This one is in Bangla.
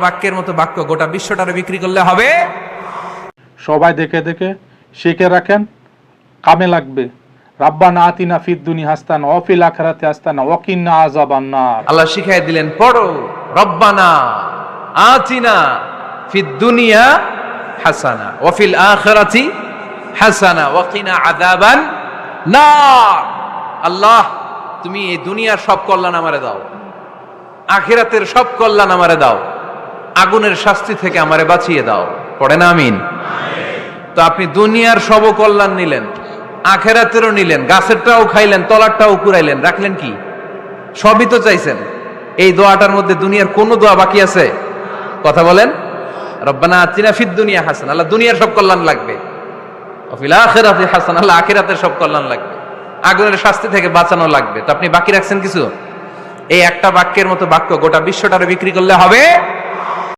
বাক্যের মতো বাক্য গোটা বিশ্বটারে বিক্রি করলে হবে। সবাই দেখে দেখে শিখে রাখেন, কামে লাগবে। রাব্বানা আতিনা ফিদ দুনিয়া হাসানাতান ওয়া ফিল আখিরাতি হাসানাতান ওয়া কিনা আযাবান নার। আল্লাহ শিখাই দিলেন, পড়ো রব্বানা আতিনা ফিদ দুনিয়া হাসানা ওয়া ফিল আখিরাতি হাসানা ওয়া কিনা আযাবান নার। আল্লাহ, তুমি এই দুনিয়ার সব কল্যাণ আমারে দাও, আখিরাতের সব কল্যাণ আমারে দাও, আগুনের শাস্তি থেকে আমারে বাঁচিয়ে দাও। পড়ে না আমিন? তো আপনি দুনিয়ার সব কল্যাণ নিলেন, আখিরাতেরও নিলেন, গাছেরটাও খাইলেন, তলারটাও কুড়াইলেন, রাখলেন কি? সবই তো চাইছেন। এই দোয়াটার মধ্যে দুনিয়ার কোন দোয়া বাকি আছে? কথা বলেন। রব্বানা আতিনা ফিদ দুনিয়া হাসানা, আল্লাহ দুনিয়ার সব কল্যাণ লাগবে। ওয়া ফিল আখিরাতি হাসানা, আল্লাহ আখিরাতের সব কল্যাণ লাগবে, আগুনের শাস্তি থেকে বাঁচানো লাগবে। তো আপনি বাকি রাখছেন কিছু? এই একটা বাক্যের মতো বাক্য গোটা বিশ্বটারে বিক্রি করলে হবে।